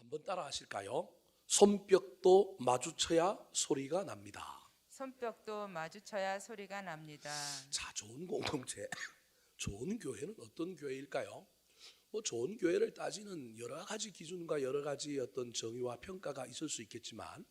한번 따라 하실까요? 손뼉도 마주쳐야 소리가 납니다. 손뼉도 마주쳐야 소리가 납니다. 자, 좋은 공동체, 좋은 교회는 어떤 교회일까요? 좋은 교회를 따지는 여러 가지 기준과 여러 가지 어떤 정의와 평가가 있을 수 있겠지만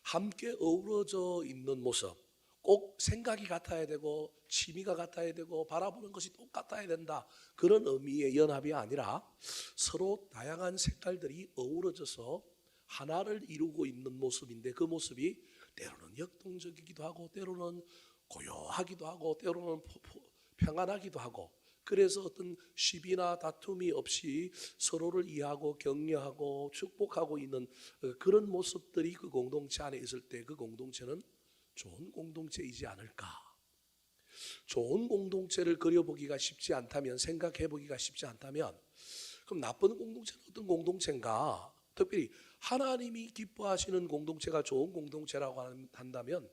함께 어우러져 있는 모습, 꼭 생각이 같아야 되고 취미가 같아야 되고 바라보는 것이 똑같아야 된다, 그런 의미의 연합이 아니라 서로 다양한 색깔들이 어우러져서 하나를 이루고 있는 모습인데, 그 모습이 때로는 역동적이기도 하고 때로는 고요하기도 하고 때로는 평안하기도 하고, 그래서 어떤 시비나 다툼이 없이 서로를 이해하고 격려하고 축복하고 있는 그런 모습들이 그 공동체 안에 있을 때 그 공동체는 좋은 공동체이지 않을까. 좋은 공동체를 그려보기가 쉽지 않다면, 생각해보기가 쉽지 않다면, 그럼 나쁜 공동체는 어떤 공동체인가? 특별히 하나님이 기뻐하시는 공동체가 좋은 공동체라고 한다면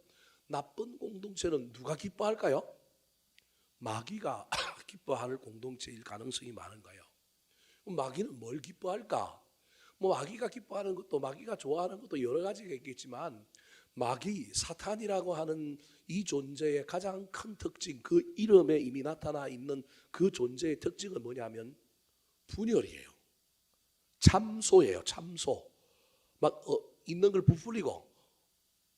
나쁜 공동체는 누가 기뻐할까요? 마귀가 기뻐할 공동체일 가능성이 많은 거예요. 그럼 마귀는 뭘 기뻐할까? 마귀가 기뻐하는 것도 마귀가 좋아하는 것도 여러 가지가 있겠지만, 마귀, 사탄이라고 하는 이 존재의 가장 큰 특징, 그 이름에 이미 나타나 있는 그 존재의 특징은 뭐냐면 분열이에요. 참소예요. 참소. 있는 걸 부풀리고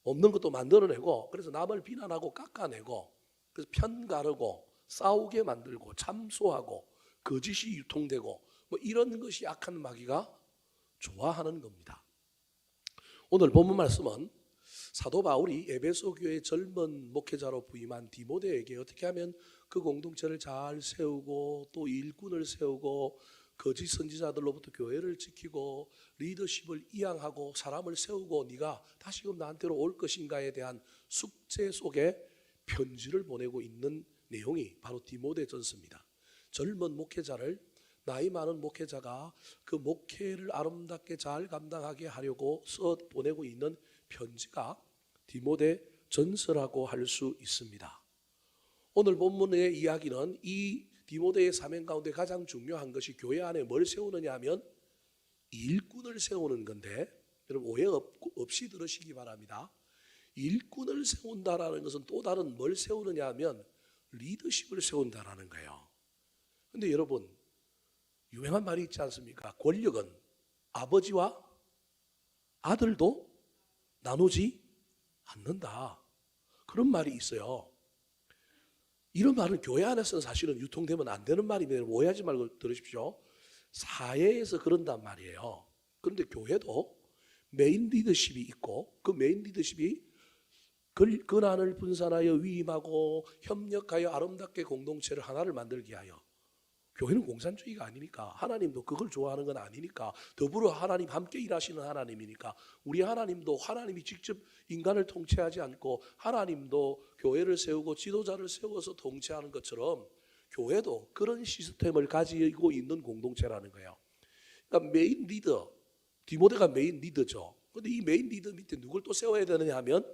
없는 것도 만들어내고, 그래서 남을 비난하고 깎아내고, 그래서 편가르고 싸우게 만들고 참소하고 거짓이 유통되고 이런 것이 악한 마귀가 좋아하는 겁니다. 오늘 본문 말씀은 사도 바울이 에베소 교회 젊은 목회자로 부임한 디모데에게 어떻게 하면 그 공동체를 잘 세우고 또 일꾼을 세우고 거짓 선지자들로부터 교회를 지키고 리더십을 이양하고 사람을 세우고 네가 다시금 나한테로 올 것인가에 대한 숙제 속에 편지를 보내고 있는 내용이 바로 디모데전서입니다. 젊은 목회자를, 나이 많은 목회자가 그 목회를 아름답게 잘 감당하게 하려고 써 보내고 있는 편지가 디모데전서라고 할 수 있습니다. 오늘 본문의 이야기는 이 디모데의 사명 가운데 가장 중요한 것이 교회 안에 뭘 세우느냐 하면 일꾼을 세우는 건데, 여러분 오해 없이 들으시기 바랍니다. 일꾼을 세운다라는 것은 또 다른 뭘 세우느냐 하면 리더십을 세운다라는 거예요. 근데 여러분, 유명한 말이 있지 않습니까? 권력은 아버지와 아들도 나누지 않는다, 그런 말이 있어요. 이런 말은 교회 안에서는 사실은 유통되면 안 되는 말이면 오해하지 말고 들으십시오. 사회에서 그런단 말이에요. 그런데 교회도 메인 리더십이 있고, 그 메인 리더십이 근한을 분산하여 위임하고 협력하여 아름답게 공동체를 하나를 만들게 하여, 교회는 공산주의가 아니니까, 하나님도 그걸 좋아하는 건 아니니까, 더불어 하나님 함께 일하시는 하나님이니까, 우리 하나님도 하나님이 직접 인간을 통치하지 않고 하나님도 교회를 세우고 지도자를 세워서 통치하는 것처럼 교회도 그런 시스템을 가지고 있는 공동체라는 거예요. 그러니까 메인 리더, 디모데가 메인 리더죠. 그런데 이 메인 리더 밑에 누굴 또 세워야 되느냐 하면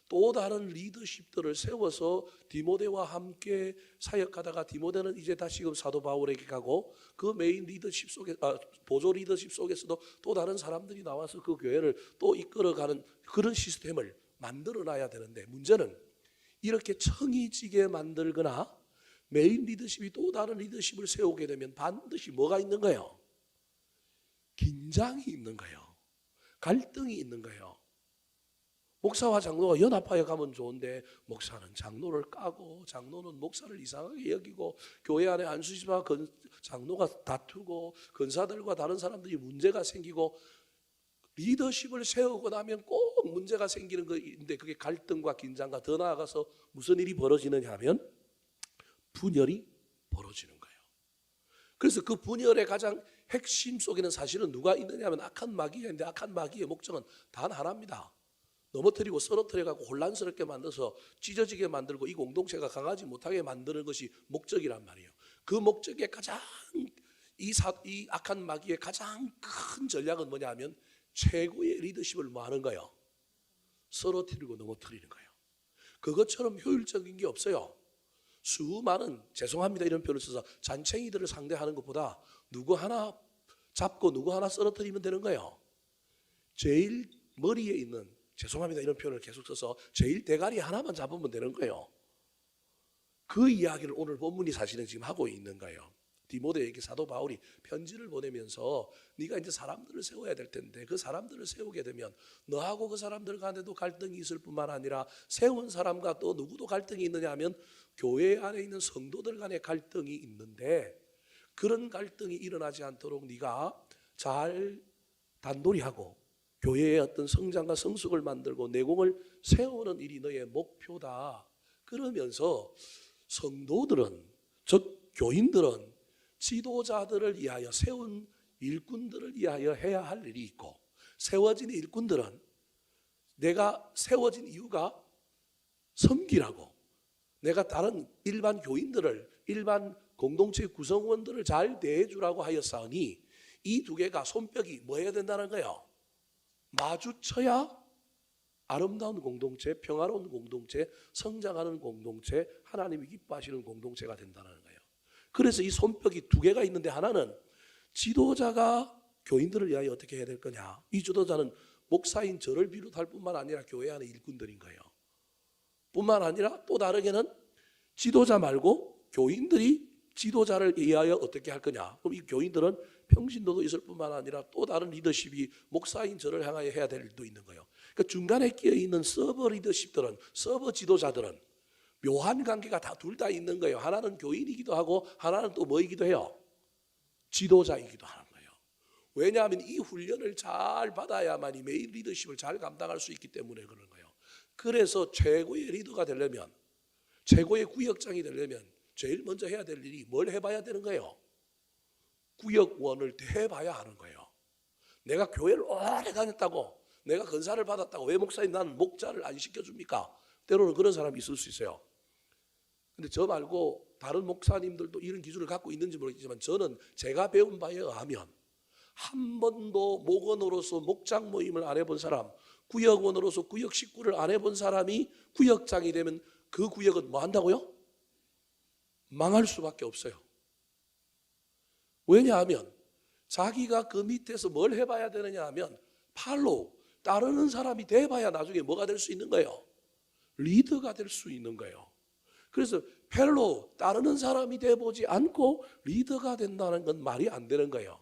또 다른 리더십들을 세워서 디모데와 함께 사역하다가, 디모데는 이제 다시금 사도 바울에게 가고 그 메인 리더십 속에 보조 리더십 속에서도 또 다른 사람들이 나와서 그 교회를 또 이끌어가는 그런 시스템을 만들어 놔야 되는데, 문제는 이렇게 청이지게 만들거나 메인 리더십이 또 다른 리더십을 세우게 되면 반드시 뭐가 있는 거예요? 긴장이 있는 거예요. 갈등이 있는 거예요. 목사와 장로가 연합하여 가면 좋은데 목사는 장로를 까고 장로는 목사를 이상하게 여기고, 교회 안에 안수집과 장로가 다투고 근사들과 다른 사람들이 문제가 생기고, 리더십을 세우고 나면 꼭 문제가 생기는 것인데, 그게 갈등과 긴장과 더 나아가서 무슨 일이 벌어지느냐 하면 분열이 벌어지는 거예요. 그래서 그 분열의 가장 핵심 속에는 사실은 누가 있느냐 하면 악한 마귀가 있는데, 악한 마귀의 목적은 단 하나입니다. 넘어뜨리고 쓰러뜨려가고 혼란스럽게 만들어서 찢어지게 만들고 이 공동체가 강하지 못하게 만드는 것이 목적이란 말이에요. 그 목적의 가장 이 악한 마귀의 가장 큰 전략은 뭐냐 하면 최고의 리더십을 뭐 하는 거예요? 쓰러뜨리고 넘어뜨리는 거예요. 그것처럼 효율적인 게 없어요. 수많은, 죄송합니다 이런 표현을 써서 잔챙이들을 상대하는 것보다 누구 하나 잡고 누구 하나 쓰러뜨리면 되는 거예요. 제일 머리에 있는, 죄송합니다 이런 표현을 계속 써서, 제일 대가리 하나만 잡으면 되는 거예요. 그 이야기를 오늘 본문이 사실은 지금 하고 있는 거예요. 디모데에게 사도 바울이 편지를 보내면서 네가 이제 사람들을 세워야 될 텐데 그 사람들을 세우게 되면 너하고 그 사람들 간에도 갈등이 있을 뿐만 아니라 세운 사람과 또 누구도 갈등이 있느냐 하면 교회 안에 있는 성도들 간에 갈등이 있는데, 그런 갈등이 일어나지 않도록 네가 잘 단돌이 하고 교회의 어떤 성장과 성숙을 만들고 내공을 세우는 일이 너의 목표다. 그러면서 성도들은, 즉 교인들은 지도자들을 위하여, 세운 일꾼들을 위하여 해야 할 일이 있고, 세워진 일꾼들은 내가 세워진 이유가 섬기라고, 내가 다른 일반 교인들을, 일반 공동체 구성원들을 잘 대해주라고 하였사오니 이 두 개가 손뼉이 뭐 해야 된다는 거예요? 마주쳐야 아름다운 공동체, 평화로운 공동체, 성장하는 공동체, 하나님이 기뻐하시는 공동체가 된다는 거예요. 그래서 이 손뼉이 두 개가 있는데, 하나는 지도자가 교인들을 위하여 어떻게 해야 될 거냐. 이 지도자는 목사인 저를 비롯할 뿐만 아니라 교회 안의 일꾼들인 거예요. 뿐만 아니라 또 다르게는 지도자 말고 교인들이 지도자를 위하여 어떻게 할 거냐. 그럼 이 교인들은 평신도도 있을 뿐만 아니라 또 다른 리더십이 목사인 저를 향하여 해야 될 일도 있는 거예요. 그러니까 중간에 끼어 있는 서버 리더십들은, 서버 지도자들은 묘한 관계가 다 둘 다 있는 거예요. 하나는 교인이기도 하고 하나는 또 뭐이기도 해요? 지도자이기도 하는 거예요. 왜냐하면 이 훈련을 잘 받아야만이 매일 리더십을 잘 감당할 수 있기 때문에 그런 거예요. 그래서 최고의 리더가 되려면, 최고의 구역장이 되려면 제일 먼저 해야 될 일이 뭘 해봐야 되는 거예요? 구역원을 대해봐야 하는 거예요. 내가 교회를 오래 다녔다고, 내가 건사를 받았다고 왜 목사님 나는 목자를 안 시켜줍니까? 때로는 그런 사람이 있을 수 있어요. 근데 저 말고 다른 목사님들도 이런 기준을 갖고 있는지 모르겠지만, 저는 제가 배운 바에 의하면 한 번도 목원으로서 목장 모임을 안 해본 사람, 구역원으로서 구역 식구를 안 해본 사람이 구역장이 되면 그 구역은 뭐 한다고요? 망할 수밖에 없어요. 왜냐하면 자기가 그 밑에서 뭘 해봐야 되느냐 하면 팔로우, 따르는 사람이 돼봐야 나중에 뭐가 될 수 있는 거예요? 리더가 될 수 있는 거예요. 그래서 펠로우, 따르는 사람이 돼보지 않고 리더가 된다는 건 말이 안 되는 거예요.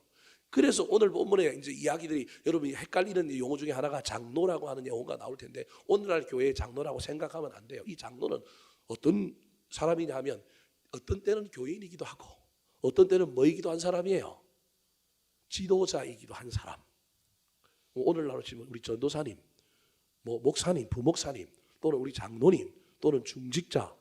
그래서 오늘 본문에 이제 이야기들이, 여러분이 헷갈리는 용어 중에 하나가 장로라고 하는 용어가 나올 텐데, 오늘날 교회의 장로라고 생각하면 안 돼요. 이 장로는 어떤 사람이냐 하면 어떤 때는 교인이기도 하고 어떤 때는 뭐이기도 한 사람이에요? 지도자이기도 한 사람. 오늘날로 치면 우리 전도사님, 목사님, 부목사님, 또는 우리 장로님, 또는 중직자,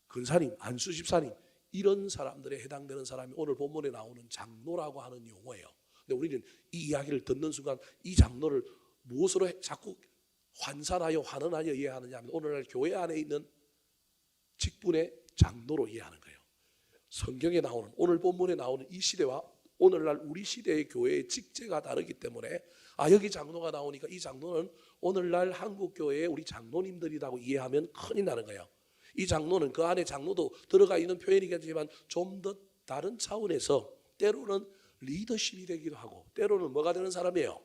근사님, 안수집사님, 이런 사람들에 해당되는 사람이 오늘 본문에 나오는 장로라고 하는 용어예요. 근데 우리는 이 이야기를 듣는 순간 이 장로를 무엇으로 자꾸 환산하여 환원하여 이해하느냐 하면 오늘날 교회 안에 있는 직분의 장로로 이해하는 거예요. 성경에 나오는, 오늘 본문에 나오는 이 시대와 오늘날 우리 시대의 교회의 직제가 다르기 때문에, 여기 장로가 나오니까 이 장로는 오늘날 한국교회의 우리 장로님들이라고 이해하면 큰일 나는 거예요. 이 장로는, 그 안에 장로도 들어가 있는 표현이겠지만 좀 더 다른 차원에서 때로는 리더십이 되기도 하고 때로는 뭐가 되는 사람이에요?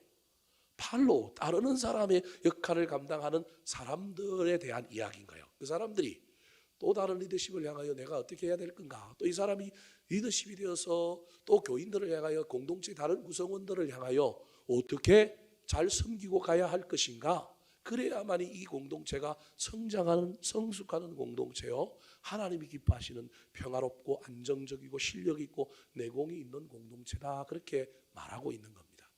팔로, 따르는 사람의 역할을 감당하는 사람들에 대한 이야기인 거예요. 그 사람들이 또 다른 리더십을 향하여 내가 어떻게 해야 될 건가, 또 이 사람이 리더십이 되어서 또 교인들을 향하여, 공동체 다른 구성원들을 향하여 어떻게 잘 섬기고 가야 할 것인가, 그래야만이 이 공동체가 성장하는, 성숙하는 공동체요, 하나님이 기뻐하시는 평화롭고 안정적이고 실력 있고 내공이 있는 공동체다, 그렇게 말하고 있는 겁니다.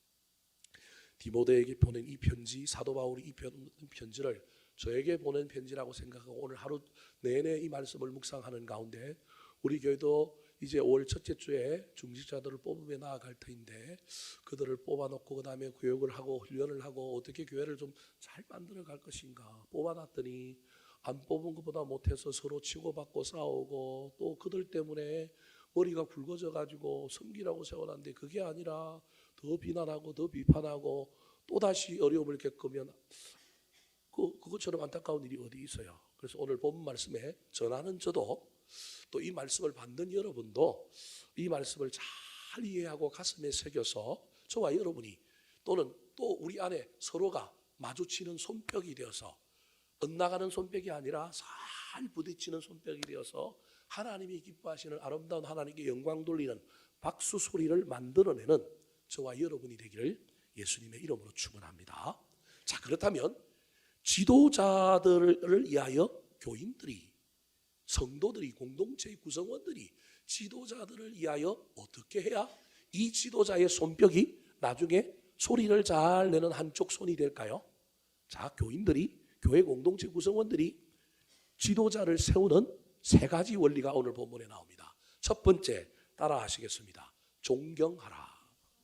디모데에게 보낸 이 편지, 사도 바울이 이 편지를 저에게 보낸 편지라고 생각하고 오늘 하루 내내 이 말씀을 묵상하는 가운데, 우리 교회도 이제 5월 첫째 주에 중직자들을 뽑으며 나아갈 터인데, 그들을 뽑아놓고 그 다음에 교육을 하고 훈련을 하고 어떻게 교회를 좀 잘 만들어 갈 것인가, 뽑아놨더니 안 뽑은 것보다 못해서 서로 치고받고 싸우고, 또 그들 때문에 머리가 굵어져 가지고 섬기라고 세워놨는데 그게 아니라 더 비난하고 더 비판하고 또다시 어려움을 겪으면 그것처럼 안타까운 일이 어디 있어요. 그래서 오늘 본 말씀에 전하는 저도, 또 이 말씀을 받는 여러분도 이 말씀을 잘 이해하고 가슴에 새겨서 저와 여러분이 또는 또 우리 안에 서로가 마주치는 손뼉이 되어서 엇나가는 손뼉이 아니라 잘 부딪히는 손뼉이 되어서 하나님이 기뻐하시는 아름다운 하나님께 영광 돌리는 박수 소리를 만들어내는 저와 여러분이 되기를 예수님의 이름으로 축원합니다. 자, 그렇다면 지도자들을 위하여 교인들이, 성도들이, 공동체의 구성원들이 지도자들을 위하여 어떻게 해야 이 지도자의 손뼉이 나중에 소리를 잘 내는 한쪽 손이 될까요? 자, 교인들이, 교회 공동체 구성원들이 지도자를 세우는 세 가지 원리가 오늘 본문에 나옵니다. 첫 번째, 따라 하시겠습니다. 존경하라.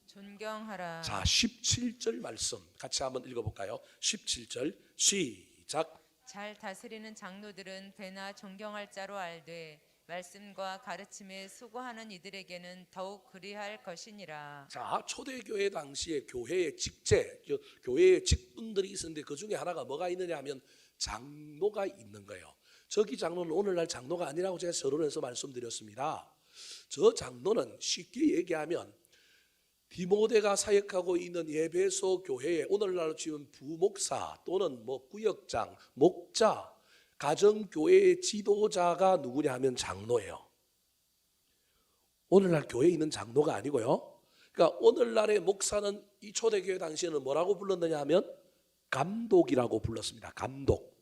존경하라. 자, 17절 말씀 같이 한번 읽어볼까요? 17절 시작. 잘 다스리는 장로들은 배나 존경할 자로 알되 말씀과 가르침에 수고하는 이들에게는 더욱 그리할 것이니라. 자, 초대교회 당시에 교회의 직제, 교회의 직분들이 있었는데 그 중에 하나가 뭐가 있느냐 하면 장로가 있는 거예요. 저기 장로는 오늘날 장로가 아니라고 제가 서론에서 말씀드렸습니다. 저 장로는 쉽게 얘기하면 디모데가 사역하고 있는 에베소 교회에 오늘날로 치면 부목사 또는 뭐 구역장, 목자, 가정교회의 지도자가 누구냐 하면 장로예요. 오늘날 교회에 있는 장로가 아니고요. 그러니까 오늘날의 목사는 이 초대교회 당시에는 뭐라고 불렀느냐 하면 감독이라고 불렀습니다. 감독.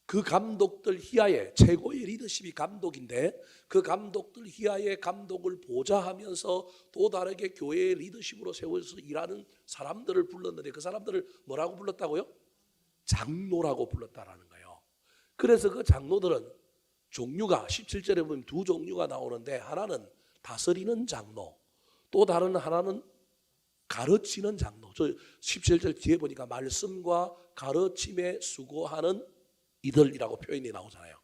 그 감독들 희하에 최고의 리더십이 감독인데 그 감독들 희하에 감독을 보좌하면서 또 다르게 교회의 리더십으로 세워서 일하는 사람들을 불렀는데 그 사람들을 뭐라고 불렀다고요? 장로라고 불렀다라는 거예요. 그래서 그 장로들은 종류가 17절에 보면 두 종류가 나오는데 하나는 다스리는 장로, 또 다른 하나는 가르치는 장로. 저 17절 뒤에 보니까 말씀과 가르침에 수고하는 이들이라고 표현이 나오잖아요.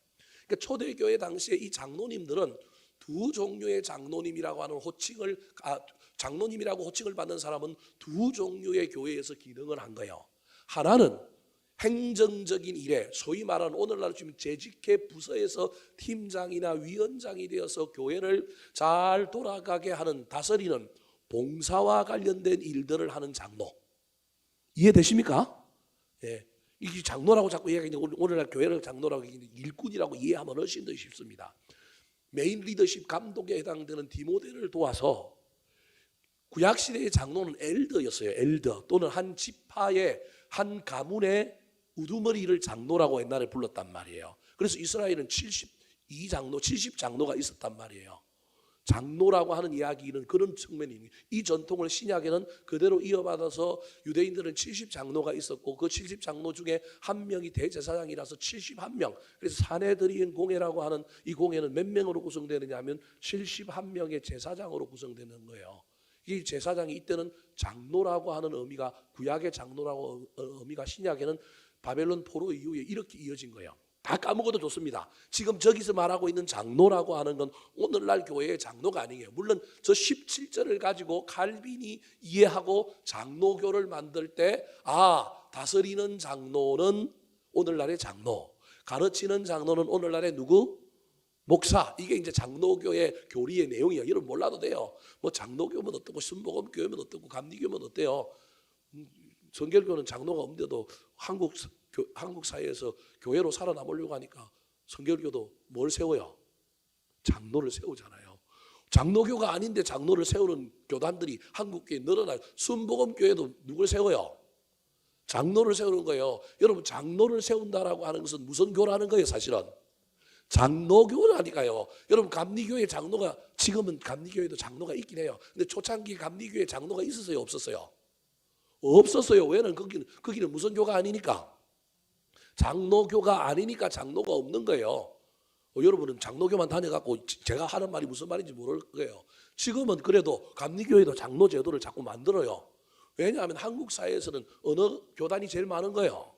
그러니까 초대교회 당시에 이 장로님들은 두 종류의 장로님이라고 하는 호칭을 장로님이라고 호칭을 받는 사람은 두 종류의 교회에서 기능을 한 거예요. 하나는 행정적인 일에 소위 말하는 오늘날 지금 재직회 부서에서 팀장이나 위원장이 되어서 교회를 잘 돌아가게 하는 다스리는 봉사와 관련된 일들을 하는 장로. 이해되십니까? 예. 이 장로라고 자꾸 이야기하는데 오늘날 교회를 장로라고 일꾼이라고 이해하면 훨씬 더 쉽습니다. 메인 리더십 감독에 해당되는 디모데를 도와서 구약시대의 장로는 엘더였어요. 엘더 또는 한 지파의 한 가문의 우두머리를 장로라고 옛날에 불렀단 말이에요. 그래서 이스라엘은 72장로, 70장로가 있었단 말이에요. 장로라고 하는 이야기는 그런 측면입니다. 이 전통을 신약에는 그대로 이어받아서 유대인들은 70장로가 있었고 그 70장로 중에 한 명이 대제사장이라서 71명. 그래서 사내들인 공회라고 하는 이 공회는 몇 명으로 구성되느냐 하면 71명의 제사장으로 구성되는 거예요. 이 제사장이 이때는 장로라고 하는 의미가 구약의 장로라고 의미가 신약에는 바벨론 포로 이후에 이렇게 이어진 거예요. 다 까먹어도 좋습니다. 지금 저기서 말하고 있는 장로라고 하는 건 오늘날 교회의 장로가 아니에요. 물론 저 17절을 가지고 칼빈이 이해하고 장로교를 만들 때 다스리는 장로는 오늘날의 장로, 가르치는 장로는 오늘날의 누구? 목사. 이게 이제 장로교의 교리의 내용이에요. 여러분 몰라도 돼요. 뭐 장로교면 어떻고 순복음교회면 어떻고 감리교면 어때요? 성결교는 장로가 없는데도 한국 사회에서 교회로 살아남으려고 하니까 성결교도 뭘 세워요? 장로를 세우잖아요. 장로교가 아닌데 장로를 세우는 교단들이 한국교회에 늘어나요. 순복음교회도 누굴 세워요? 장로를 세우는 거예요. 여러분 장로를 세운다라고 하는 것은 무슨 교라는 거예요? 사실은 장로교라니까요. 여러분 감리교회 장로가 지금은 감리교회도 장로가 있긴 해요. 근데 초창기 감리교회 장로가 있었어요? 없었어요? 없었어요. 왜냐면 거기는 무슨 교가 아니니까. 장로교가 아니니까 장로가 없는 거예요. 여러분은 장로교만 다녀갖고 제가 하는 말이 무슨 말인지 모를 거예요. 지금은 그래도 감리교회도 장로 제도를 자꾸 만들어요. 왜냐하면 한국 사회에서는 어느 교단이 제일 많은 거예요?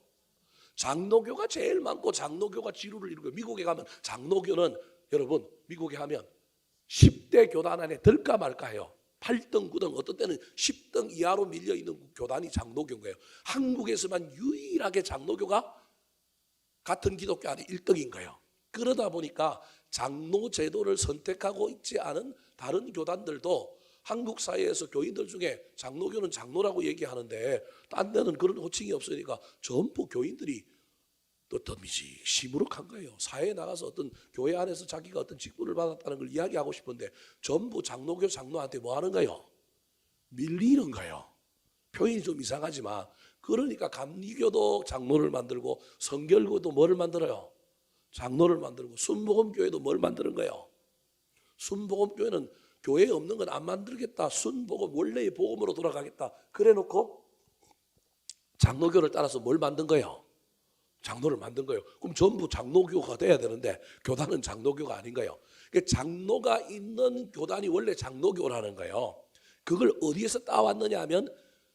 장로교가 제일 많고 장로교가 지루를 이루고 미국에 가면 장로교는 여러분 미국에 가면 10대 교단 안에 들까 말까 해요. 8등, 9등, 어떤 때는 10등 이하로 밀려있는 교단이 장로교인 거예요. 한국에서만 유일하게 장로교가 같은 기독교 안에 1등인 거예요. 그러다 보니까 장로 제도를 선택하고 있지 않은 다른 교단들도 한국 사회에서 교인들 중에 장로교는 장로라고 얘기하는데 딴 데는 그런 호칭이 없으니까 전부 교인들이 또 덤이지 시무룩한 거예요. 사회에 나가서 어떤 교회 안에서 자기가 어떤 직분을 받았다는 걸 이야기하고 싶은데 전부 장로교 장로한테 뭐 하는 거예요? 밀리는 거예요. 표현이 좀 이상하지만 그러니까 감리교도 장로를 만들고 성결교도 뭐를 만들어요? 장로를 만들고 순복음교회도 뭘 만드는 거예요? 순복음교회는 교회에 없는 건 안 만들겠다. 순복음 원래의 복음으로 돌아가겠다. 그래놓고 장로교를 따라서 뭘 만든 거예요? 장로를 만든 거예요. 그럼 전부 장로교가 돼야 되는데 교단은 장로교가 아닌 거예요. 장로가 있는 교단이 원래 장로교라는 거예요. 그걸 어디에서 따왔느냐 하면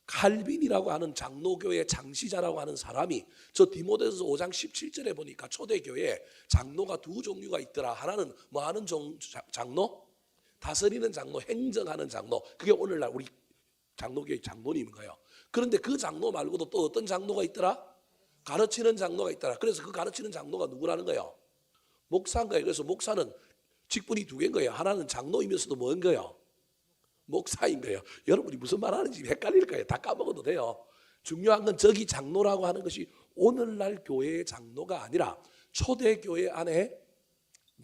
칼빈이라고 하는 장로교의 장시자라고 하는 사람이 저 디모데후서 5장 17절에 보니까 초대교회에 장로가 두 종류가 있더라. 하나는 뭐 하는 장로? 다스리는 장로, 행정하는 장로. 그게 오늘날 우리 장로교의 장로님인 거예요. 그런데 그 장로 말고도 또 어떤 장로가 있더라? 가르치는 장로가 있더라. 그래서 그 가르치는 장로가 누구라는 거예요? 목사인 거예요. 그래서 목사는 직분이 두 개인 거예요. 하나는 장로이면서도 뭔 거예요? 목사인 거예요. 여러분이 무슨 말 하는지 헷갈릴 거예요. 다 까먹어도 돼요. 중요한 건 저기 장로라고 하는 것이 오늘날 교회의 장로가 아니라 초대교회 안에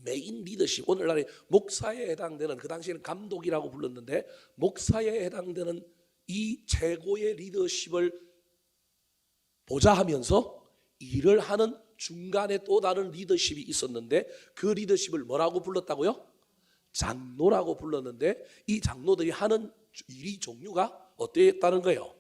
메인 리더십, 오늘날의 목사에 해당되는, 그 당시에는 감독이라고 불렀는데 목사에 해당되는 이 최고의 리더십을 보좌하면서 일을 하는 중간에 또 다른 리더십이 있었는데 그 리더십을 뭐라고 불렀다고요? 장로라고 불렀는데 이 장로들이 하는 일이 종류가 어땠다는 거예요?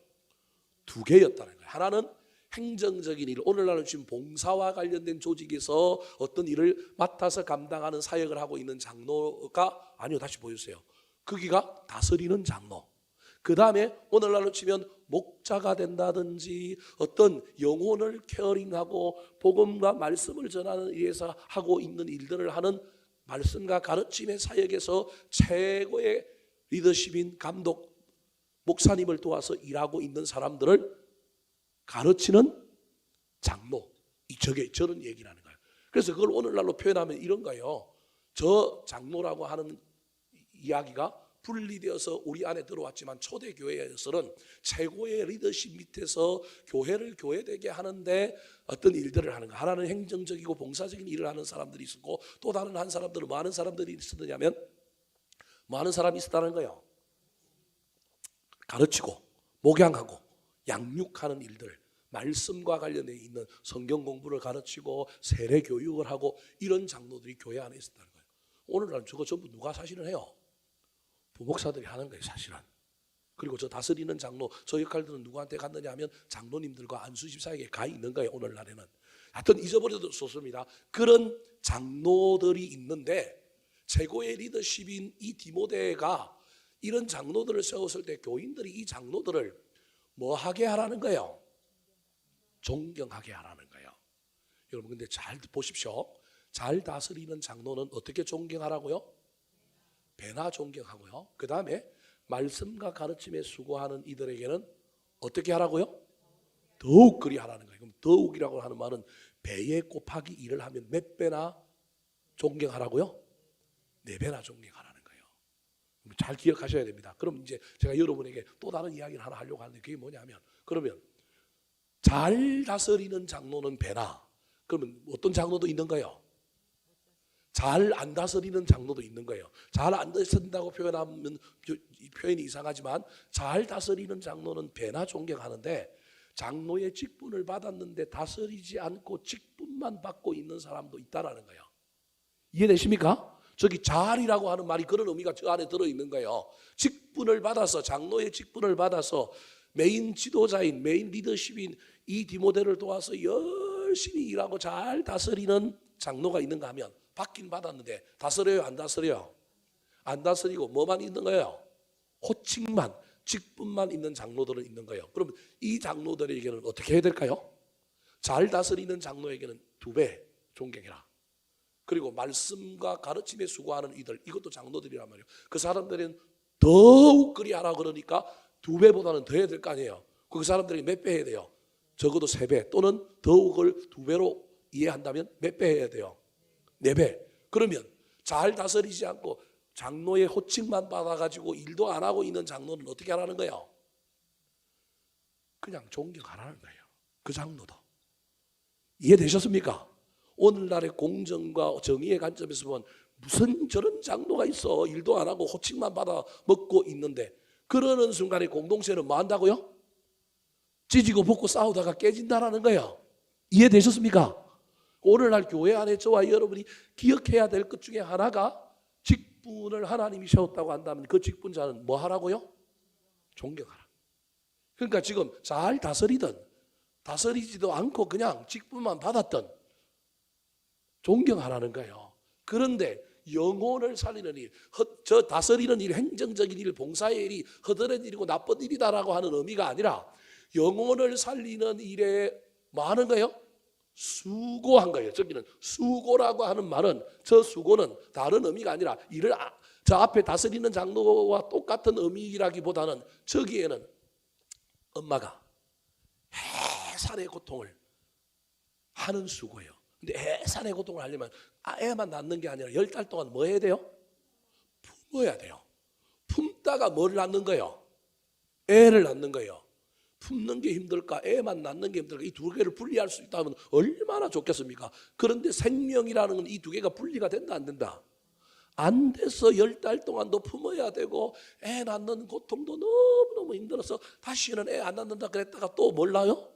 두 개였다는 거예요. 하나는 행정적인 일, 오늘날은 지금 봉사와 관련된 조직에서 어떤 일을 맡아서 감당하는 사역을 하고 있는 장로가 아니요, 다시 보여주세요. 거기가 다스리는 장로. 그 다음에 오늘날로 치면 목자가 된다든지 어떤 영혼을 케어링하고 복음과 말씀을 전하는 일에서 하고 있는 일들을 하는 말씀과 가르침의 사역에서 최고의 리더십인 감독, 목사님을 도와서 일하고 있는 사람들을 가르치는 장로, 저게 저런 얘기라는 거예요. 그래서 그걸 오늘날로 표현하면 이런 거예요. 저 장로라고 하는 이야기가 분리되어서 우리 안에 들어왔지만 초대교회에서는 최고의 리더십 밑에서 교회를 교회되게 하는데 어떤 일들을 하는 거. 하나는 행정적이고 봉사적인 일을 하는 사람들이 있었고 또 다른 한 사람들은 뭐 하는 사람들이 있었느냐면 뭐 하는 사람이 있었다는 거예요. 가르치고 목양하고 양육하는 일들, 말씀과 관련되어 있는 성경 공부를 가르치고 세례 교육을 하고 이런 장로들이 교회 안에 있었다는 거예요. 오늘날 저거 전부 누가 사실은 해요? 부목사들이 하는 거예요, 사실은. 그리고 저 다스리는 장로, 저 역할들은 누구한테 갔느냐 하면 장로님들과 안수집 사이에 가 있는 거예요, 오늘날에는. 하여튼 잊어버려도 좋습니다. 그런 장로들이 있는데 최고의 리더십인 이 디모데가 이런 장로들을 세웠을 때 교인들이 이 장로들을 뭐 하게 하라는 거예요? 존경하게 하라는 거예요. 여러분 근데 잘 보십시오. 잘 다스리는 장로는 어떻게 존경하라고요? 배나 존경하고요. 그 다음에 말씀과 가르침에 수고하는 이들에게는 어떻게 하라고요? 더욱 그리 하라는 거예요. 그럼 더욱이라고 하는 말은 배에 곱하기 2를 하면 몇 배나 존경하라고요? 4배나 존경하라는 거예요. 잘 기억하셔야 됩니다. 그럼 이제 제가 여러분에게 또 다른 이야기를 하나 하려고 하는데 그게 뭐냐면 그러면 잘 다스리는 장로는 배나 그러면 어떤 장로도 있는 거예요? 잘 안 다스리는 장로도 있는 거예요. 잘 안 다스린다고 표현하면 표현이 이상하지만 잘 다스리는 장로는 배나 존경하는데 장로의 직분을 받았는데 다스리지 않고 직분만 받고 있는 사람도 있다라는 거예요. 이해되십니까? 저기 잘이라고 하는 말이 그런 의미가 저 안에 들어있는 거예요. 직분을 받아서 장로의 직분을 받아서 메인 지도자인 메인 리더십인 이 디모데를 도와서 열심히 일하고 잘 다스리는 장로가 있는가 하면 받긴 받았는데 다스려요? 안 다스려요? 안 다스리고 뭐만 있는 거예요? 호칭만, 직분만 있는 장로들은 있는 거예요. 그럼 이 장로들에게는 어떻게 해야 될까요? 잘 다스리는 장로에게는 2배 존경해라. 그리고 말씀과 가르침에 수고하는 이들, 이것도 장로들이란 말이에요. 그 사람들은 더욱 그리하라 그러니까 2배보다는 더 해야 될 거 아니에요. 그 사람들이 몇 배 해야 돼요? 적어도 3배 또는 더욱을 2배로 이해한다면 몇 배 해야 돼요? 4배. 그러면 잘 다스리지 않고 장로의 호칭만 받아가지고 일도 안 하고 있는 장로는 어떻게 하라는 거예요? 그냥 존경하라는 거예요. 그 장로도. 이해되셨습니까? 오늘날의 공정과 정의의 관점에서 보면 무슨 저런 장로가 있어. 일도 안 하고 호칭만 받아 먹고 있는데, 그러는 순간에 공동체는 뭐 한다고요? 찢고 볶고 싸우다가 깨진다라는 거예요. 이해되셨습니까? 오늘날 교회 안에 저와 여러분이 기억해야 될 것 중에 하나가, 직분을 하나님이 세웠다고 한다면 그 직분자는 뭐 하라고요? 존경하라. 그러니까 지금 잘 다스리든 다스리지도 않고 그냥 직분만 받았던, 존경하라는 거예요. 그런데 영혼을 살리는 일, 저 다스리는 일, 행정적인 일, 봉사의 일이 허드렛 일이고 나쁜 일이다라고 하는 의미가 아니라, 영혼을 살리는 일에 뭐 하는 거예요? 수고한 거예요. 저기는 수고라고 하는 말은, 저 수고는 다른 의미가 아니라 이를 저 앞에 다스리는 장로와 똑같은 의미라기보다는, 저기에는 엄마가 해산의 고통을 하는 수고예요. 근데 해산의 고통을 하려면 애만 낳는 게 아니라 10달 동안 뭐 해야 돼요? 품어야 돼요. 품다가 뭘 낳는 거예요? 애를 낳는 거예요. 품는 게 힘들까? 애만 낳는 게 힘들까? 이 두 개를 분리할 수 있다면 얼마나 좋겠습니까? 그런데 생명이라는 건 이 두 개가 분리가 된다 안 된다? 안 돼서 10달 동안도 품어야 되고, 애 낳는 고통도 너무너무 힘들어서 다시는 애 안 낳는다 그랬다가 또 뭘 낳아요?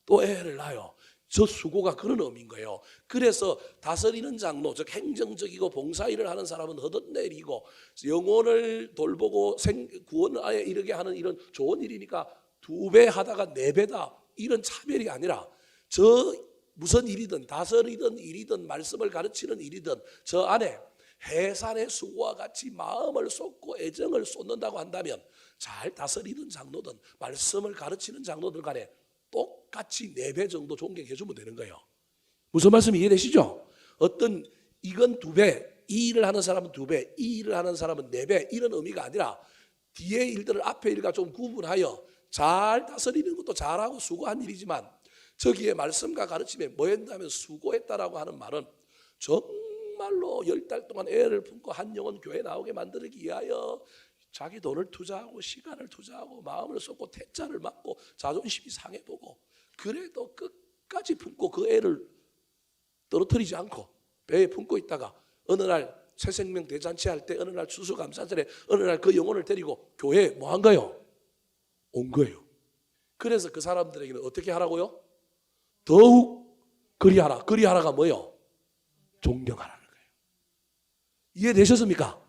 또 애를 낳아요. 저 수고가 그런 의미인 거예요. 그래서 다스리는 장로, 즉 행정적이고 봉사일을 하는 사람은 허든내리고, 영혼을 돌보고 구원에 이르게 하는 일은 좋은 일이니까 2배 하다가 4배다, 이런 차별이 아니라, 저 무슨 일이든 다스리든 일이든 말씀을 가르치는 일이든 저 안에 해산의 수고와 같이 마음을 쏟고 애정을 쏟는다고 한다면, 잘 다스리는 장로든 말씀을 가르치는 장로들 간에 똑같이 4배 정도 존경해 주면 되는 거예요. 무슨 말씀 이해되시죠? 어떤 이건 2배, 이 일을 하는 사람은 2배, 이 일을 하는 사람은 4배, 이런 의미가 아니라, 뒤에 일들을 앞에 일과 좀 구분하여 잘 다스리는 것도 잘하고 수고한 일이지만, 저기에 말씀과 가르침에 뭐 했다면 수고했다라고 하는 말은, 정말로 10달 동안 애를 품고 한 영혼 교회 나오게 만들기 위하여 자기 돈을 투자하고 시간을 투자하고 마음을 쏟고 태자를 맞고 자존심이 상해보고, 그래도 끝까지 품고 그 애를 떨어뜨리지 않고 배에 품고 있다가, 어느 날 새생명 대잔치 할 때, 어느 날 추수감사절에, 어느 날 그 영혼을 데리고 교회에 뭐 한 거예요? 온 거예요. 그래서 그 사람들에게는 어떻게 하라고요? 더욱 그리하라. 그리하라가 뭐예요? 존경하라는 거예요. 이해되셨습니까?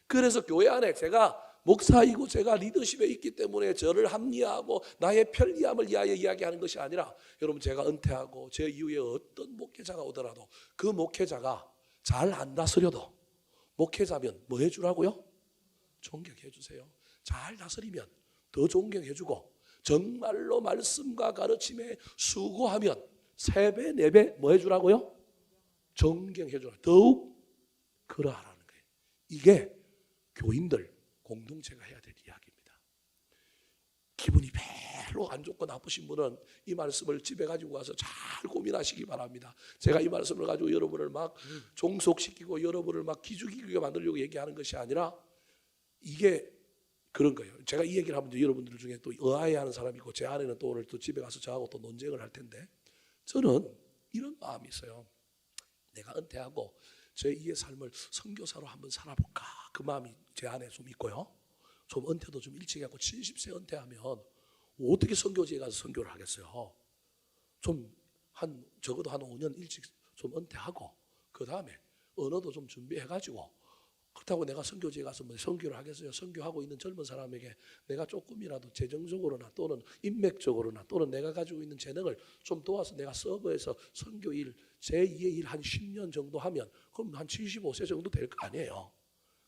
그래서 교회 안에 제가 목사이고 제가 리더십에 있기 때문에 저를 합리화하고 나의 편리함을 위하여 이야기하는 것이 아니라, 여러분, 제가 은퇴하고 제 이후에 어떤 목회자가 오더라도 그 목회자가 잘 안 다스려도 목회자면 뭐 해주라고요? 존경해 주세요. 잘 다스리면 더 존경해 주고, 정말로 말씀과 가르침에 수고하면 3배, 4배 뭐 해주라고요? 존경해 주라. 더욱 그러하라는 거예요. 이게 교인들 공동체가 해야 될 이야기입니다. 기분이 별로 안 좋고 나쁘신 분은 이 말씀을 집에 가지고 가서 잘 고민하시기 바랍니다. 제가 이 말씀을 가지고 여러분을 막 종속시키고 여러분을 막 기죽이게 만들려고 얘기하는 것이 아니라, 이게 그런 거예요. 제가 이 얘기를 하면 여러분들 중에 또 의아해하는 사람이 있고, 제 아내는 또 오늘 또 집에 가서 저하고 또 논쟁을 할 텐데, 저는 이런 마음이 있어요. 내가 은퇴하고 제 2의 삶을 선교사로 한번 살아볼까, 그 마음이 제 안에 좀 있고요. 좀 은퇴도 좀 일찍 하고 70세 은퇴하면 어떻게 선교지에 가서 선교를 하겠어요. 좀 적어도 한 5년 일찍 좀 은퇴하고, 그 다음에 언어도 좀 준비해가지고, 그렇다고 내가 선교지에 가서 뭐 선교를 하겠어요? 선교하고 있는 젊은 사람에게 내가 조금이라도 재정적으로나 또는 인맥적으로나 또는 내가 가지고 있는 재능을 좀 도와서 내가 서버에서 선교일, 제2의 일 한 10년 정도 하면, 그럼 한 75세 정도 될 거 아니에요.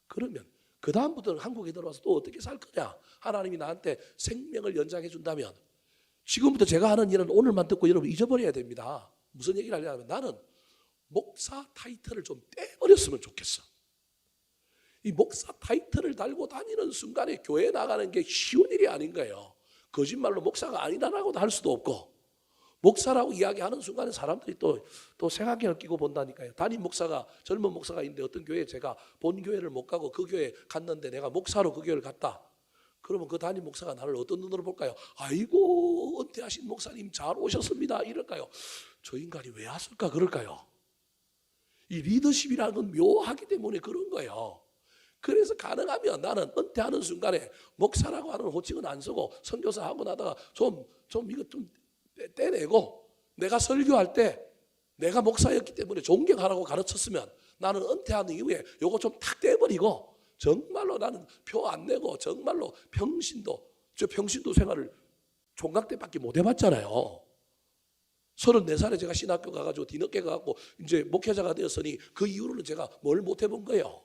그러면 그 다음부터는 한국에 들어와서 또 어떻게 살 거냐? 하나님이 나한테 생명을 연장해 준다면, 지금부터 제가 하는 일은 오늘만 듣고 여러분 잊어버려야 됩니다. 무슨 얘기를 하려면, 나는 목사 타이틀을 좀 떼버렸으면 좋겠어. 이 목사 타이틀을 달고 다니는 순간에 교회 나가는 게 쉬운 일이 아닌 거예요. 거짓말로 목사가 아니다라고도 할 수도 없고, 목사라고 이야기하는 순간에 사람들이 또 생각을 끼고 본다니까요. 담임 목사가, 젊은 목사가 있는데 어떤 교회에 제가 본 교회를 못 가고 그 교회에 갔는데 내가 목사로 그 교회를 갔다. 그러면 그 담임 목사가 나를 어떤 눈으로 볼까요? 아이고, 은퇴하신 목사님 잘 오셨습니다. 이럴까요? 저 인간이 왜 왔을까? 그럴까요? 이 리더십이라는 건 묘하기 때문에 그런 거예요. 그래서 가능하면 나는 은퇴하는 순간에 목사라고 하는 호칭은 안 쓰고 선교사 하고 나다가 좀 이거 좀 떼내고 내가 설교할 때 내가 목사였기 때문에 존경하라고 가르쳤으면 나는 은퇴하는 이후에 요거 좀 탁 떼버리고 정말로 나는 표 안 내고 정말로 평신도 생활을 총각 때밖에 못 해봤잖아요. 34살에 제가 신학교 가가지고 뒤늦게 가갖고 이제 목회자가 되었으니 그 이후로는 제가 뭘 못 해본 거예요.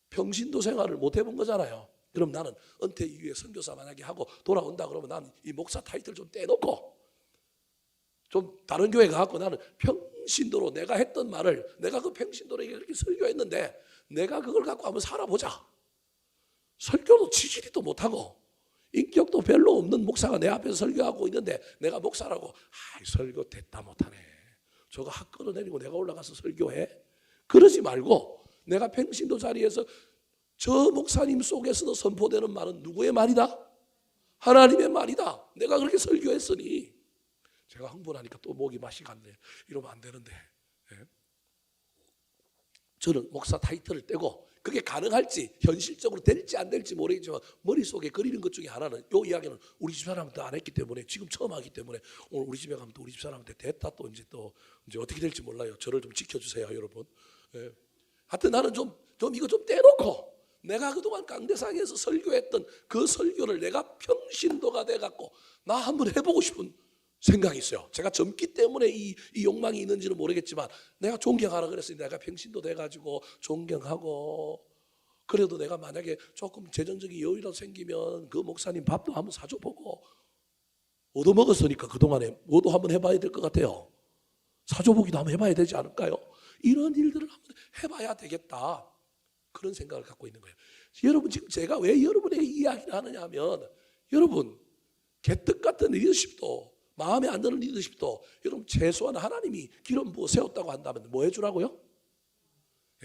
평신도 생활을 못 해본 거잖아요. 그럼 나는 은퇴 이후에 선교사 만약에 하고 돌아온다 그러면 나는 이 목사 타이틀 좀 떼놓고 좀 다른 교회 가갖고 나는 평신도로 내가 했던 말을 내가 그 평신도로 이렇게 설교했는데 내가 그걸 갖고 한번 살아보자. 설교도 지지리도 못하고 인격도 별로 없는 목사가 내 앞에서 설교하고 있는데 내가 목사라고 설교 됐다 못하네. 저거 학 끌어내리고 내가 올라가서 설교해? 그러지 말고 내가 평신도 자리에서 저 목사님 속에서도 선포되는 말은 누구의 말이다? 하나님의 말이다. 내가 그렇게 설교했으니 제가 흥분하니까 또 목이 맛이 갔네. 이러면 안 되는데. 저는 목사 타이틀을 떼고 그게 가능할지 현실적으로 될지 안 될지 모르겠지만 머릿속에 그리는 것 중에 하나는 이 이야기는 우리 집 사람한테 안 했기 때문에 지금 처음 하기 때문에 오늘 우리 집에 가면 또 우리 집 사람한테 됐다 또 이제 어떻게 될지 몰라요. 저를 좀 지켜주세요 여러분. 하여튼 나는 좀 이거 좀 떼놓고 내가 그동안 강대상에서 설교했던 그 설교를 내가 평신도가 돼갖고 나 한번 해보고 싶은 생각이 있어요. 제가 젊기 때문에 이 욕망이 있는지는 모르겠지만 내가 존경하라 그랬으니 내가 평신도 돼가지고 존경하고 그래도 내가 만약에 조금 재정적인 여유라도 생기면 그 목사님 밥도 한번 사줘보고 얻어먹었으니까 그동안에 뭐도 한번 해봐야 될 것 같아요. 사줘보기도 한번 해봐야 되지 않을까요? 이런 일들을 한번 해봐야 되겠다. 그런 생각을 갖고 있는 거예요. 여러분 지금 제가 왜 여러분에게 이야기를 하느냐 하면 여러분 개떡 같은 리더십도 마음에 안 드는 리더십도 여러분 최소한 하나님이 기름 부어 세웠다고 한다면 뭐 해주라고요?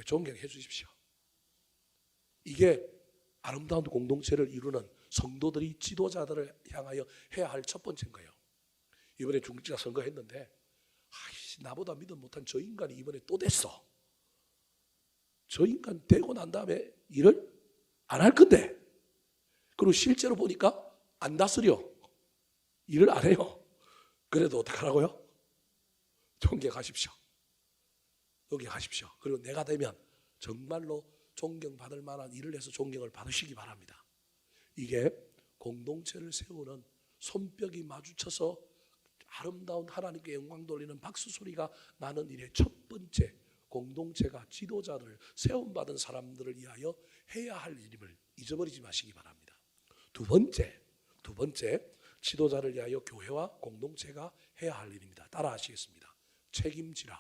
존경해 주십시오. 이게 아름다운 공동체를 이루는 성도들이 지도자들을 향하여 해야 할 첫 번째인 거예요. 이번에 중직자 선거했는데 나보다 믿음 못한 저 인간이 이번에 또 됐어. 저 인간 되고 난 다음에 일을 안 할 건데 그리고 실제로 보니까 안 다스려. 일을 안 해요. 그래도 어떡하라고요? 존경하십시오. 존경하십시오. 그리고 내가 되면 정말로 존경받을 만한 일을 해서 존경을 받으시기 바랍니다. 이게 공동체를 세우는 손뼉이 마주쳐서 아름다운 하나님께 영광 돌리는 박수 소리가 나는 일의 첫 번째 공동체가 지도자를 세움받은 사람들을 위하여 해야 할 일임을 잊어버리지 마시기 바랍니다. 두 번째 지도자를 위하여 교회와 공동체가 해야 할 일입니다. 따라 하시겠습니다. 책임지라.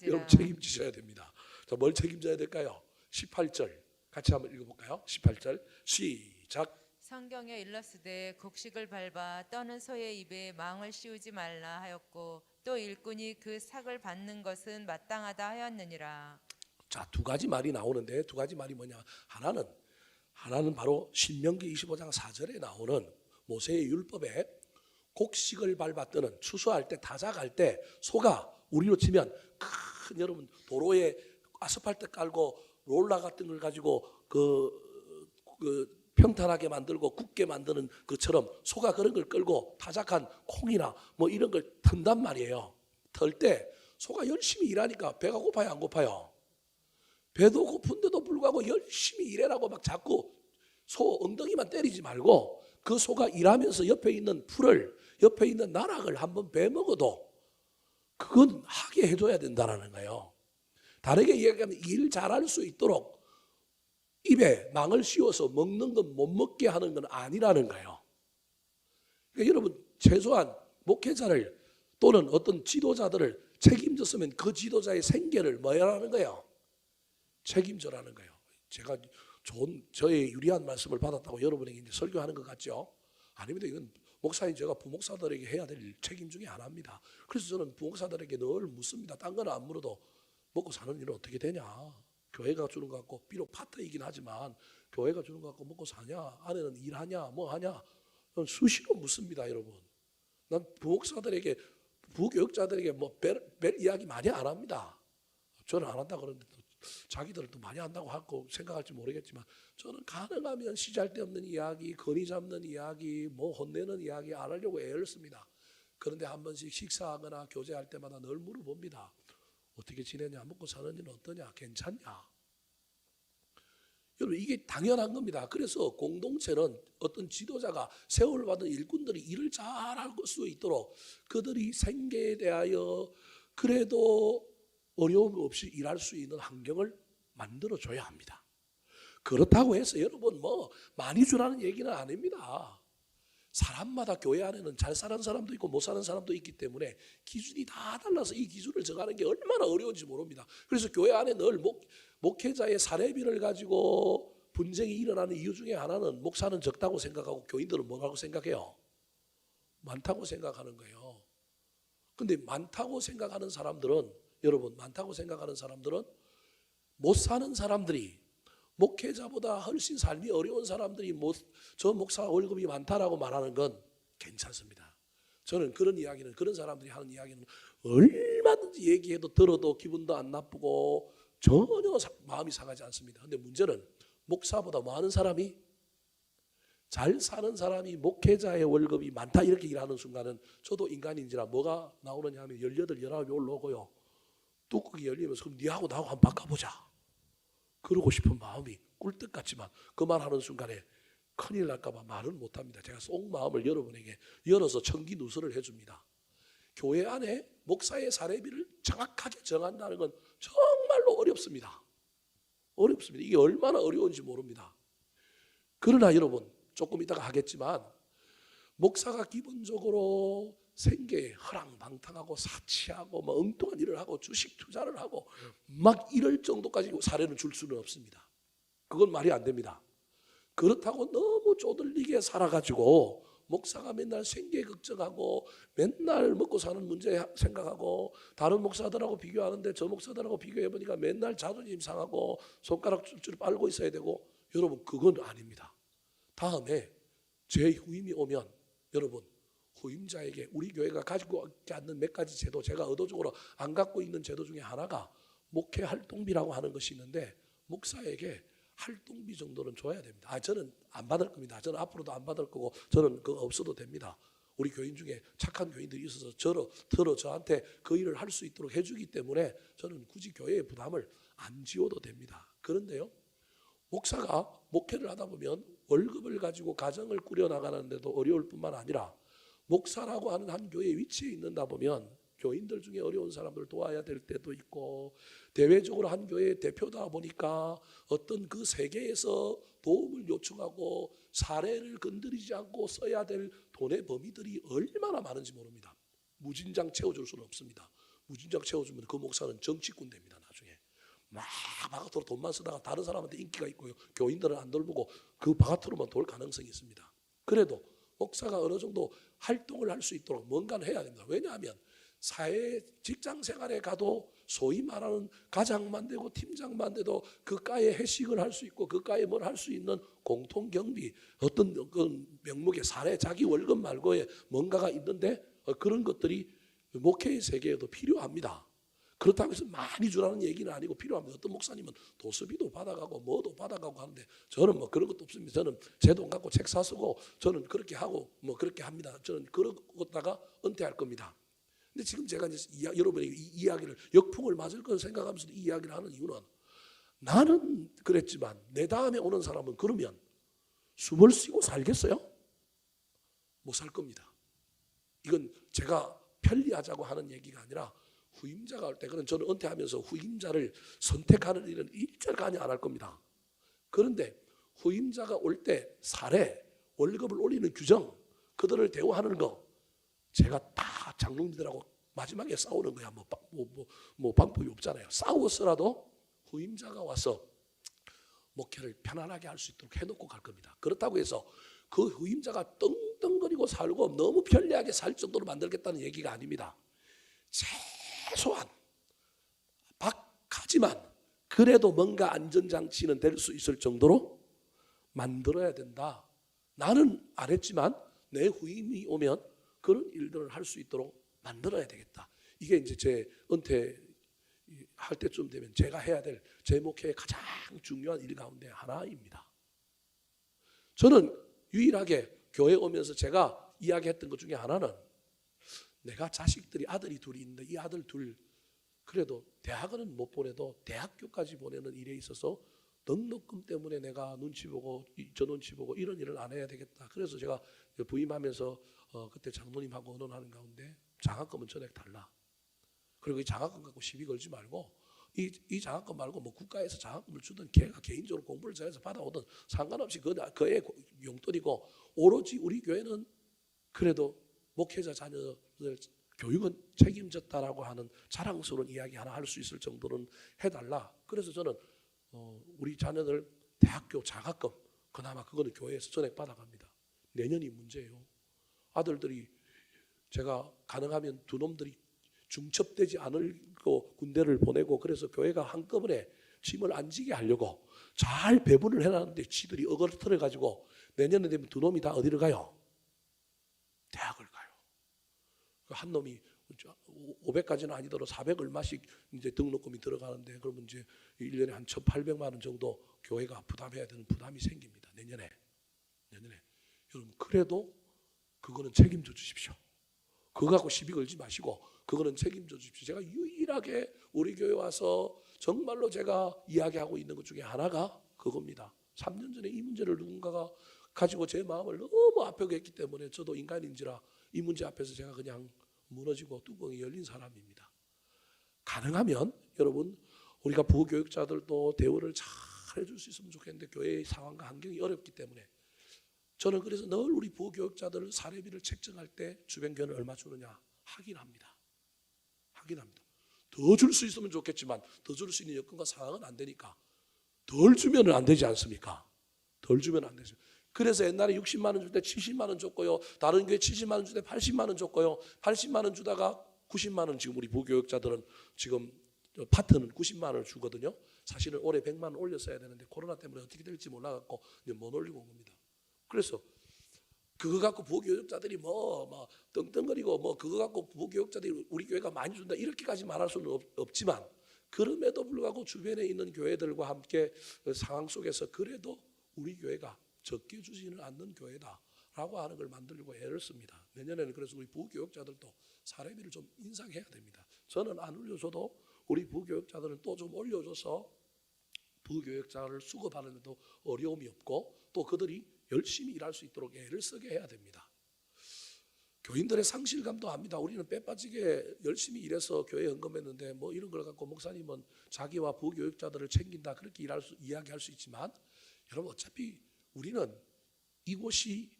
여러분 책임지셔야 됩니다. 자, 뭘 책임져야 될까요? 18절 같이 한번 읽어볼까요? 18절 시작. 성경에 일렀으되 곡식을 밟아 떠는 소의 입에 망을 씌우지 말라 하였고 또 일꾼이 그 삭을 받는 것은 마땅하다 하였느니라. 자, 두 가지 말이 나오는데 두 가지 말이 뭐냐? 하나는 바로 신명기 25장 4절에 나오는 모세의 율법에 곡식을 밟아 뜨는 추수할 때 타작할 때 소가 우리로 치면 큰 여러분 도로에 아스팔트 깔고 롤러 같은 걸 가지고 그 평탄하게 만들고 굳게 만드는 것처럼 소가 그런 걸 끌고 타작한 콩이나 뭐 이런 걸 턴단 말이에요. 털 때 소가 열심히 일하니까 배가 고파요, 안 고파요? 배도 고픈데도 불구하고 열심히 일해라고 막 자꾸 소 엉덩이만 때리지 말고 그 소가 일하면서 옆에 있는 풀을 옆에 있는 나락을 한번 베먹어도 그건 하게 해줘야 된다는 거예요. 다르게 이야기하면 일 잘할 수 있도록 입에 망을 씌워서 먹는 건 못 먹게 하는 건 아니라는 거예요. 그러니까 여러분 최소한 목회자를 또는 어떤 지도자들을 책임졌으면 그 지도자의 생계를 뭐라는 거예요? 책임져라는 거예요. 제가 저의 유리한 말씀을 받았다고 여러분에게 이제 설교하는 것 같죠? 아닙니다. 이건 목사인 제가 부목사들에게 해야 될 책임 중에 하나입니다. 그래서 저는 부목사들에게 늘 묻습니다. 딴 거는 안 물어도 먹고 사는 일은 어떻게 되냐. 교회가 주는 거 갖고 비록 파트이긴 하지만 교회가 주는 거 갖고 먹고 사냐. 아내는 일하냐 뭐 하냐. 저는 수시로 묻습니다. 여러분. 난 부목사들에게 부교육자들에게 뭐 별 이야기 많이 안 합니다. 저는 안 한다 그러는데 자기들은 또 많이 한다고 하고 생각할지 모르겠지만 저는 가능하면 시잘데없는 이야기, 거리 잡는 이야기, 뭐 혼내는 이야기 안 하려고 애를 씁니다. 그런데 한 번씩 식사하거나 교제할 때마다 늘 물어봅니다. 어떻게 지내냐, 먹고 사는 일은 어떠냐, 괜찮냐. 여러분 이게 당연한 겁니다. 그래서 공동체는 어떤 지도자가 세월을 받은 일꾼들이 일을 잘할 수 있도록 그들이 생계에 대하여 그래도 어려움 없이 일할 수 있는 환경을 만들어줘야 합니다. 그렇다고 해서 여러분 뭐 많이 주라는 얘기는 아닙니다. 사람마다 교회 안에는 잘 사는 사람도 있고 못 사는 사람도 있기 때문에 기준이 다 달라서 이 기준을 정하는 게 얼마나 어려운지 모릅니다. 그래서 교회 안에 늘 목회자의 사례비를 가지고 분쟁이 일어나는 이유 중에 하나는 목사는 적다고 생각하고 교인들은 뭐라고 생각해요? 많다고 생각하는 거예요. 근데 많다고 생각하는 사람들은 여러분 많다고 생각하는 사람들은 못 사는 사람들이 목회자보다 훨씬 삶이 어려운 사람들이 저 목사 월급이 많다라고 말하는 건 괜찮습니다. 저는 그런 이야기는 그런 사람들이 하는 이야기는 얼마든지 얘기해도 들어도 기분도 안 나쁘고 전혀 마음이 상하지 않습니다. 그런데 문제는 목사보다 많은 사람이 잘 사는 사람이 목회자의 월급이 많다 이렇게 일하는 순간은 저도 인간인지라 뭐가 나오느냐 하면 18, 19이 올라오고요. 뚜껑이 열리면서 그럼 니하고 나하고 한번 바꿔보자. 그러고 싶은 마음이 꿀떡 같지만 그 말하는 순간에 큰일 날까봐 말은 못합니다. 제가 속마음을 여러분에게 열어서 청기 누설을 해줍니다. 교회 안에 목사의 사례비를 정확하게 정한다는 건 정말로 어렵습니다. 어렵습니다. 이게 얼마나 어려운지 모릅니다. 그러나 여러분 조금 이따가 하겠지만 목사가 기본적으로 생계에 허랑방탕하고 사치하고 뭐 엉뚱한 일을 하고 주식 투자를 하고 막 이럴 정도까지 사례는 줄 수는 없습니다. 그건 말이 안 됩니다. 그렇다고 너무 쪼들리게 살아가지고 목사가 맨날 생계 걱정하고 맨날 먹고 사는 문제 생각하고 다른 목사들하고 비교하는데 저 목사들하고 비교해보니까 맨날 자존심 상하고 손가락 줄줄 빨고 있어야 되고 여러분 그건 아닙니다. 다음에 제 후임이 오면 여러분 후임자에게 우리 교회가 가지고 있지 않는 몇 가지 제도 제가 의도적으로 안 갖고 있는 제도 중에 하나가 목회 활동비라고 하는 것이 있는데 목사에게 활동비 정도는 줘야 됩니다. 저는 안 받을 겁니다. 저는 앞으로도 안 받을 거고 저는 그거 없어도 됩니다. 우리 교인 중에 착한 교인들이 있어서 저한테 그 일을 할 수 있도록 해주기 때문에 저는 굳이 교회의 부담을 안 지워도 됩니다. 그런데요 목사가 목회를 하다 보면 월급을 가지고 가정을 꾸려나가는데도 어려울 뿐만 아니라 목사라고 하는 한 교회의 위치에 있는다 보면 교인들 중에 어려운 사람들 도와야 될 때도 있고 대외적으로 한 교회의 대표다 보니까 어떤 그 세계에서 도움을 요청하고 사례를 건드리지 않고 써야 될 돈의 범위들이 얼마나 많은지 모릅니다. 무진장 채워줄 수는 없습니다. 무진장 채워주면 그 목사는 정치꾼 됩니다. 나중에 막 바깥으로 돈만 쓰다가 다른 사람한테 인기가 있고요. 교인들은 안 돌보고 그 바깥으로만 돌 가능성이 있습니다. 그래도 목사가 어느 정도 활동을 할 수 있도록 뭔가는 해야 됩니다. 왜냐하면 사회 직장 생활에 가도 소위 말하는 과장만 되고 팀장만 돼도 그가에 회식을 할 수 있고 그가에 뭘 할 수 있는 공통경비 어떤 그 명목의 사례 자기 월급 말고의 뭔가가 있는데 그런 것들이 목회의 세계에도 필요합니다. 그렇다고 해서 많이 주라는 얘기는 아니고 필요합니다. 어떤 목사님은 도수비도 받아가고 뭐도 받아가고 하는데 저는 뭐 그런 것도 없습니다. 저는 제 돈 갖고 책 사쓰고 저는 그렇게 하고 뭐 그렇게 합니다. 저는 그러다가 은퇴할 겁니다. 근데 지금 제가 이제 여러분에게 이 이야기를 역풍을 맞을 걸 생각하면서도 이 이야기를 하는 이유는 나는 그랬지만 내 다음에 오는 사람은 그러면 숨을 쉬고 살겠어요? 못 살 겁니다. 이건 제가 편리하자고 하는 얘기가 아니라 후임자가 올 때 그런 저는 은퇴하면서 후임자를 선택하는 일은 일절간이 안 할 겁니다. 그런데 후임자가 올 때 사례, 월급을 올리는 규정, 그들을 대우하는 거 제가 다 장로님들하고 마지막에 싸우는 거야. 뭐 방법이 없잖아요. 싸웠어라도 후임자가 와서 목회를 편안하게 할 수 있도록 해놓고 갈 겁니다. 그렇다고 해서 그 후임자가 떵떵거리고 살고 너무 편리하게 살 정도로 만들겠다는 얘기가 아닙니다. 최소한 박하지만 그래도 뭔가 안전장치는 될 수 있을 정도로 만들어야 된다. 나는 안 했지만 내 후임이 오면 그런 일들을 할 수 있도록 만들어야 되겠다. 이게 이제 제 은퇴할 때쯤 되면 제가 해야 될 제 목회의 가장 중요한 일 가운데 하나입니다. 저는 유일하게 교회 오면서 제가 이야기했던 것 중에 하나는 내가 자식들이 아들이 둘이 있는데 이 아들 둘 그래도 대학은 못 보내도 대학교까지 보내는 일에 있어서 등록금 때문에 내가 눈치 보고 저 눈치 보고 이런 일을 안 해야 되겠다. 그래서 제가 부임하면서 그때 장로님하고 의논하는 가운데 장학금은 전액 달라. 그리고 이 장학금 갖고 시비 걸지 말고 이 장학금 말고 뭐 국가에서 장학금을 주든 걔가 개인적으로 공부를 잘해서 받아오든 상관없이 그의 용돈이고 오로지 우리 교회는 그래도 목회자 자녀들 교육은 책임졌다라고 하는 자랑스러운 이야기 하나 할 수 있을 정도는 해달라. 그래서 저는 우리 자녀들 대학교 장학금 그나마 그거는 교회에서 전액 받아갑니다. 내년이 문제예요. 아들들이 제가 가능하면 두 놈들이 중첩되지 않을고 군대를 보내고 그래서 교회가 한꺼번에 짐을 안 지게 하려고 잘 배분을 해놨는데 지들이 어거러뜨려 가지고 내년에 되면 두 놈이 다 어디를 가요? 대학을 가요. 한 놈이 500까지는 아니더라도 400 얼마씩 이제 등록금이 들어가는데 그러면 이제 1년에 한 1,800만 원 정도 교회가 부담해야 되는 부담이 생깁니다. 내년에. 여러분 그래도 그거는 책임져 주십시오. 그거 갖고 시비 걸지 마시고 그거는 책임져 주십시오. 제가 유일하게 우리 교회 와서 정말로 제가 이야기하고 있는 것 중에 하나가 그겁니다. 3년 전에 이 문제를 누군가가 가지고 제 마음을 너무 아프게 했기 때문에 저도 인간인지라 이 문제 앞에서 제가 그냥 무너지고 뚜껑이 열린 사람입니다. 가능하면 여러분 우리가 부교육자들도 대우를 잘 해줄 수 있으면 좋겠는데 교회의 상황과 환경이 어렵기 때문에 저는 그래서 늘 우리 부교육자들 사례비를 책정할 때 주변 교회는 얼마 주느냐 확인합니다. 더 줄 수 있으면 좋겠지만 더 줄 수 있는 여건과 상황은 안 되니까 덜 주면 안 되지 않습니까? 덜 주면 안 되죠. 그래서 옛날에 60만 원 줄 때 70만 원 줬고요. 다른 교회 70만 원 줄 때 80만 원 줬고요. 80만 원 주다가 90만 원 지금 우리 부교육자들은 지금 파트는 90만 원을 주거든요. 사실은 올해 100만 원 올렸어야 되는데 코로나 때문에 어떻게 될지 몰라갖고 이제 못 올리고 온 겁니다. 그래서 그거 갖고 부교육자들이 뭐 떵떵거리고 뭐 그거 갖고 부교육자들이 우리 교회가 많이 준다 이렇게까지 말할 수는 없지만 그럼에도 불구하고 주변에 있는 교회들과 함께 그 상황 속에서 그래도 우리 교회가 적게 주지는 않는 교회다라고 하는 걸 만들려고 애를 씁니다. 내년에는 그래서 우리 부교육자들도 사례비를 좀 인상해야 됩니다. 저는 안 올려줘도 우리 부교육자들은 또 좀 올려줘서 부교육자를 수급하는 데도 어려움이 없고 또 그들이 열심히 일할 수 있도록 애를 쓰게 해야 됩니다. 교인들의 상실감도 합니다. 우리는 빼빠지게 열심히 일해서 교회에 헌금했는데 뭐 이런 걸 갖고 목사님은 자기와 부교육자들을 챙긴다 그렇게 이야기할 수 있지만 여러분 어차피 우리는 이곳이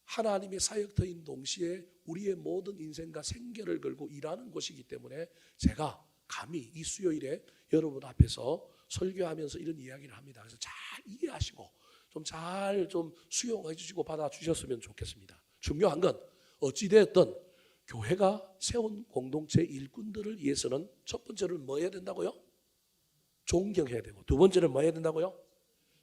하나님의 사역터인 동시에 우리의 모든 인생과 생계를 걸고 일하는 곳이기 때문에 제가 감히 이 수요일에 여러분 앞에서 설교하면서 이런 이야기를 합니다. 그래서 잘 이해하시고 좀 잘 좀 수용해 주시고 받아주셨으면 좋겠습니다. 중요한 건 어찌되었든 교회가 세운 공동체 일꾼들을 위해서는 첫 번째는 뭐 해야 된다고요? 존경해야 되고 두 번째는 뭐 해야 된다고요?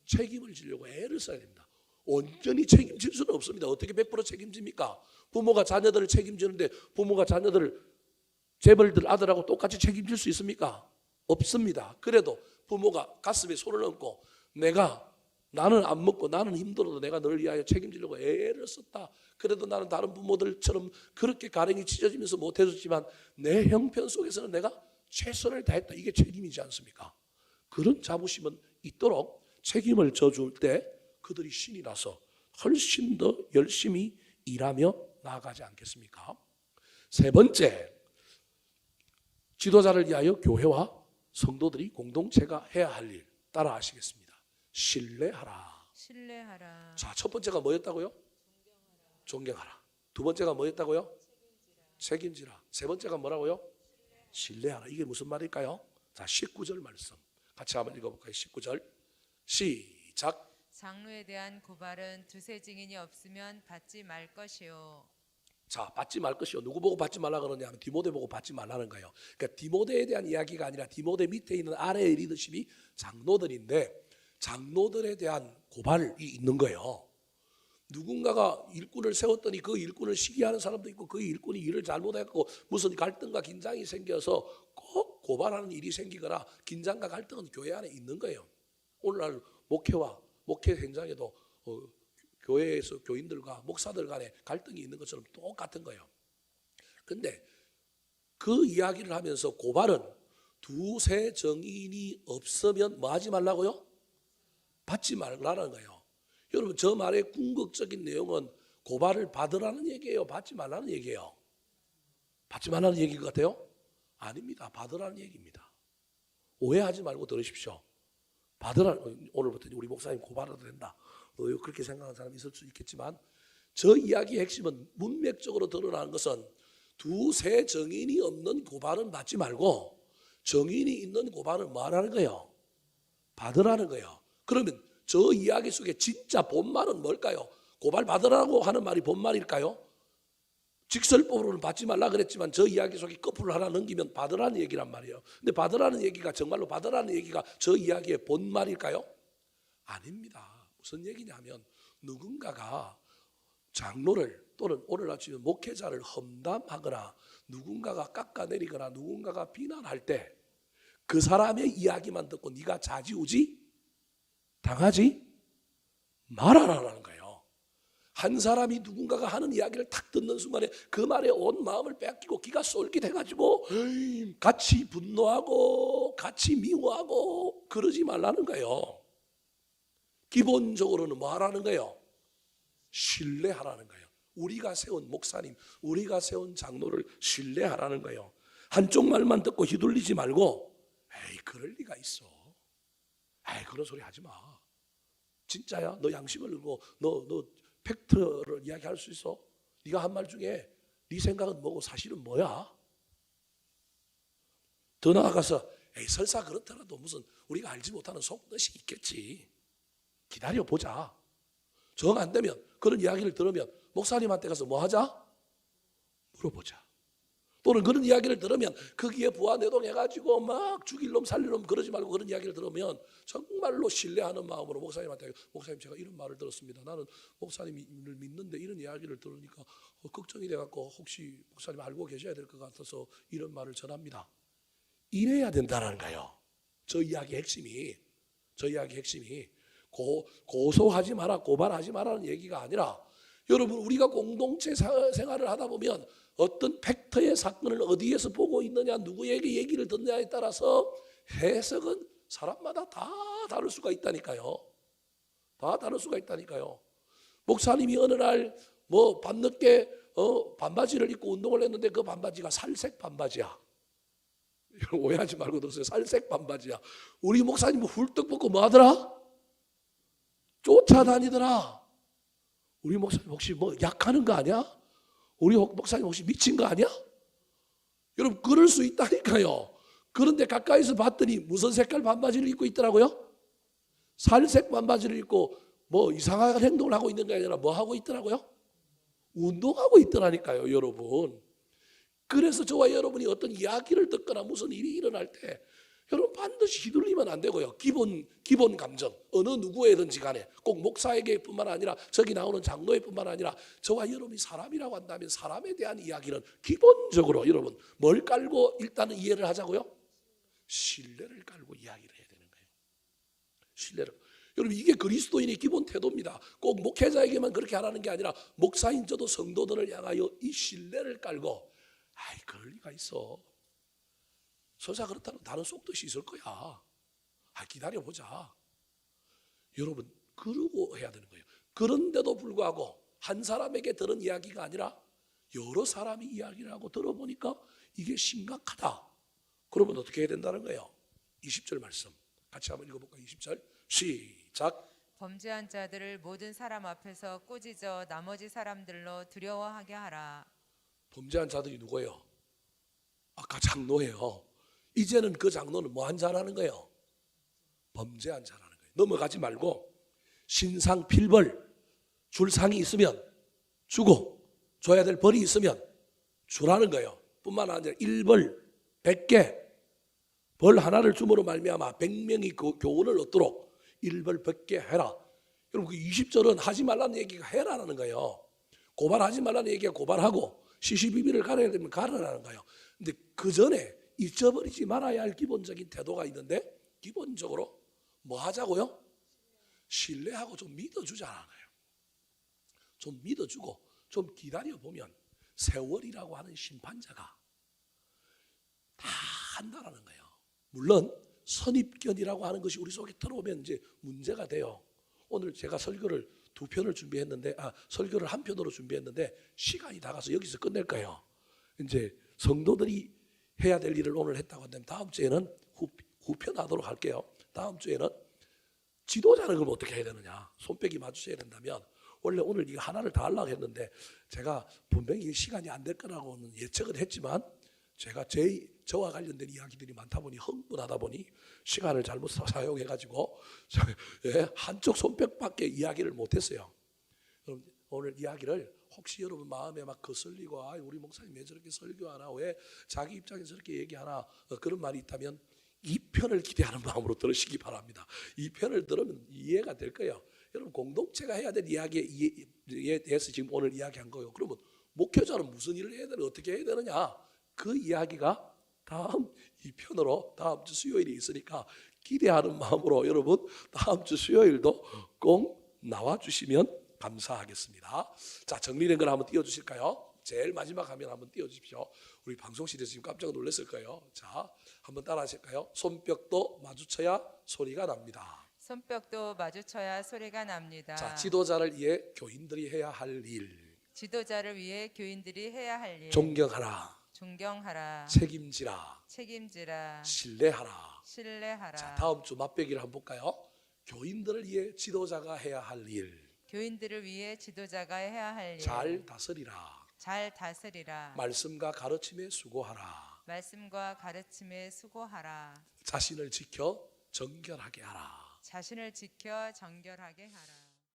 책임을 지려고 애를 써야 됩니다. 온전히 책임질 수는 없습니다. 어떻게 100% 책임집니까? 부모가 자녀들을 책임지는데 부모가 자녀들을 재벌들 아들하고 똑같이 책임질 수 있습니까? 없습니다. 그래도 부모가 가슴에 손을 얹고 나는 안 먹고 나는 힘들어도 내가 너를 위하여 책임지려고 애를 썼다. 그래도 나는 다른 부모들처럼 그렇게 가랭이 찢어지면서 못해줬지만 내 형편 속에서는 내가 최선을 다했다. 이게 책임이지 않습니까? 그런 자부심은 있도록 책임을 져줄 때 그들이 신이 나서 훨씬 더 열심히 일하며 나아가지 않겠습니까? 세 번째, 지도자를 위하여 교회와 성도들이 공동체가 해야 할 일 따라 하시겠습니다. 신뢰하라. 자, 첫 번째가 뭐였다고요? 존경하라. 두 번째가 뭐였다고요? 책임지라. 세 번째가 뭐라고요? 신뢰하라. 이게 무슨 말일까요? 자, 19절 말씀 같이 한번 읽어볼까요? 19절 시작. 장로에 대한 고발은 두세 증인이 없으면 받지 말 것이요. 자, 받지 말 것이요. 누구 보고 받지 말라 그러냐면 디모데 보고 받지 말라는 거예요. 그러니까 디모데에 대한 이야기가 아니라 디모데 밑에 있는 아래의 리더십이 장로들인데 장로들에 대한 고발이 있는 거예요. 누군가가 일꾼을 세웠더니 그 일꾼을 시기하는 사람도 있고 그 일꾼이 일을 잘못했고 무슨 갈등과 긴장이 생겨서 꼭 고발하는 일이 생기거나 긴장과 갈등은 교회 안에 있는 거예요. 오늘날 목회와 목회 현장에도 교회에서 교인들과 목사들 간에 갈등이 있는 것처럼 똑같은 거예요. 근데 그 이야기를 하면서 고발은 두세 정인이 없으면 뭐 하지 말라고요? 받지 말라는 거예요. 여러분 저 말의 궁극적인 내용은 고발을 받으라는 얘기예요? 받지 말라는 얘기예요? 받지 말라는 얘기인 것 같아요? 아닙니다. 받으라는 얘기입니다. 오해하지 말고 들으십시오. 받으라는, 오늘부터 우리 목사님 고발해도 된다. 그렇게 생각하는 사람이 있을 수 있겠지만 저 이야기의 핵심은 문맥적으로 드러나는 것은 두세 정인이 없는 고발은 받지 말고 정인이 있는 고발은 뭐 하라는 거예요? 받으라는 거예요. 그러면 저 이야기 속에 진짜 본말은 뭘까요? 고발 받으라고 하는 말이 본말일까요? 직설법으로는 받지 말라 그랬지만 저 이야기 속에 거꾸로 하나 넘기면 받으라는 얘기란 말이에요. 근데 받으라는 얘기가 정말로 받으라는 얘기가 저 이야기의 본말일까요? 아닙니다. 무슨 얘기냐면 누군가가 장로를 또는 오늘날 지금 목회자를 험담하거나 누군가가 깎아내리거나 누군가가 비난할 때 그 사람의 이야기만 듣고 네가 좌지우지 당하지 말아라라는 거예요. 한 사람이 누군가가 하는 이야기를 탁 듣는 순간에 그 말에 온 마음을 뺏기고 기가 쏠깃해가지고 같이 분노하고 같이 미워하고 그러지 말라는 거예요. 기본적으로는 뭐 하라는 거예요? 신뢰하라는 거예요. 우리가 세운 목사님, 우리가 세운 장로를 신뢰하라는 거예요. 한쪽 말만 듣고 휘둘리지 말고 에이 그럴 리가 있어. 에이 그런 소리 하지 마. 진짜야? 너 양심을 들고 너 팩트를 이야기할 수 있어? 네가 한 말 중에 네 생각은 뭐고 사실은 뭐야? 더 나아가서 에이 설사 그렇더라도 무슨 우리가 알지 못하는 속뜻이 있겠지. 기다려보자. 정 안 되면 그런 이야기를 들으면 목사님한테 가서 뭐 하자? 물어보자. 또는 그런 이야기를 들으면 거기에 부하내동해가지고 막 죽일 놈 살릴 놈 그러지 말고 그런 이야기를 들으면 정말로 신뢰하는 마음으로 목사님한테 목사님 제가 이런 말을 들었습니다. 나는 목사님을 믿는데 이런 이야기를 들으니까 걱정이 돼갖고 혹시 목사님 알고 계셔야 될 것 같아서 이런 말을 전합니다. 이래야 된다는 거예요. 저 이야기의 핵심이 고소하지 마라 고발하지 마라는 얘기가 아니라 여러분 우리가 공동체 생활을 하다 보면 어떤 팩터의 사건을 어디에서 보고 있느냐 누구에게 얘기를 듣느냐에 따라서 해석은 사람마다 다 다를 수가 있다니까요. 다 다를 수가 있다니까요. 목사님이 어느 날 뭐 밤늦게 반바지를 입고 운동을 했는데 그 반바지가 살색 반바지야. 오해하지 말고 들으세요. 살색 반바지야. 우리 목사님은 훌떡 벗고 뭐 하더라? 쫓아다니더라. 우리 목사님 혹시 뭐 약하는 거 아니야? 우리 목사님 혹시 미친 거 아니야? 여러분 그럴 수 있다니까요. 그런데 가까이서 봤더니 무슨 색깔 반바지를 입고 있더라고요? 살색 반바지를 입고 뭐 이상한 행동을 하고 있는 게 아니라 뭐 하고 있더라고요? 운동하고 있더라니까요 여러분. 그래서 저와 여러분이 어떤 이야기를 듣거나 무슨 일이 일어날 때 여러분 반드시 휘둘리면 안 되고요. 기본 감정 어느 누구에든지 간에 꼭 목사에게 뿐만 아니라 저기 나오는 장로에 뿐만 아니라 저와 여러분이 사람이라고 한다면 사람에 대한 이야기는 기본적으로 여러분 뭘 깔고 일단은 이해를 하자고요? 신뢰를 깔고 이야기를 해야 되는 거예요. 신뢰를. 여러분 이게 그리스도인의 기본 태도입니다. 꼭 목회자에게만 그렇게 하라는 게 아니라 목사인 저도 성도들을 향하여 이 신뢰를 깔고 아이 그럴 리가 있어. 설사 그렇다면 다른 속뜻이 있을 거야. 기다려보자. 여러분 그러고 해야 되는 거예요. 그런데도 불구하고 한 사람에게 들은 이야기가 아니라 여러 사람이 이야기를 하고 들어보니까 이게 심각하다. 그러면 어떻게 해야 된다는 거예요? 20절 말씀 같이 한번 읽어볼까요? 20절 시작. 범죄한 자들을 모든 사람 앞에서 꾸짖어 나머지 사람들로 두려워하게 하라. 범죄한 자들이 누구예요? 아까 장로예요. 이제는 그 장로는 뭐 한 자라는 거예요? 범죄한 자라는 거예요. 넘어가지 말고 신상 필벌 줄 상이 있으면 주고 줘야 될 벌이 있으면 주라는 거예요. 뿐만 아니라 1벌 100개 벌 하나를 줌으로 말미암아 100명이 그 교훈을 얻도록 1벌 100개 해라. 여러분 그 20절은 하지 말라는 얘기가 해라라는 거예요. 고발하지 말라는 얘기가 고발하고 시시비비를 가려야 되면 가라라는 거예요. 근데 그 전에 잊어버리지 말아야 할 기본적인 태도가 있는데 기본적으로 뭐 하자고요? 신뢰하고 좀 믿어주자는 거예요. 좀 믿어주고 좀 기다려보면 세월이라고 하는 심판자가 다 한다라는 거예요. 물론 선입견이라고 하는 것이 우리 속에 들어오면 이제 문제가 돼요. 오늘 제가 설교를 설교를 한 편으로 준비했는데 시간이 다 가서 여기서 끝낼 거예요. 이제 성도들이 해야 될 일을 오늘 했다고 한다면 다음 주에는 후편하도록 할게요. 다음 주에는 지도자는 그럼 어떻게 해야 되느냐? 손뼉이 맞추셔야 된다면 원래 오늘 이거 하나를 다 하려고 했는데 제가 분명히 시간이 안 될 거라고는 예측은 했지만 제가 저와 관련된 이야기들이 많다 보니 흥분하다 보니 시간을 잘못 사용해가지고 한쪽 손뼉밖에 이야기를 못했어요. 그럼 오늘 이야기를 혹시 여러분 마음에 막 거슬리고 우리 목사님 왜 저렇게 설교하나 왜 자기 입장에서 저렇게 얘기하나 그런 말이 있다면 이 편을 기대하는 마음으로 들으시기 바랍니다. 이 편을 들으면 이해가 될 거예요. 여러분 공동체가 해야 될 이야기에 대해서 지금 오늘 이야기한 거예요. 그러면 목회자는 무슨 일을 해야 되나 어떻게 해야 되느냐 그 이야기가 다음 이 편으로 다음 주 수요일이 있으니까 기대하는 마음으로 여러분 다음 주 수요일도 꼭 나와주시면 감사하겠습니다. 자 정리된 걸 한번 띄워주실까요? 제일 마지막 화면 한번 띄워주십시오. 우리 방송실에서 지금 깜짝 놀랐을 거예요. 자 한번 따라 하실까요? 손뼉도 마주쳐야 소리가 납니다. 손뼉도 마주쳐야 소리가 납니다. 자 지도자를 위해 교인들이 해야 할 일. 지도자를 위해 교인들이 해야 할 일. 존경하라. 존경하라. 책임지라. 책임지라. 신뢰하라. 신뢰하라. 자 다음 주 맛배기를 한번 볼까요? 교인들을 위해 지도자가 해야 할 일. 교인들을 위해 지도자가 해야 할 일. 잘 다스리라. 잘 다스리라. 말씀과 가르침에 수고하라. 말씀과 가르침에 수고하라. 자신을 지켜 정결하게 하라. 자신을 지켜 정결하게 하라.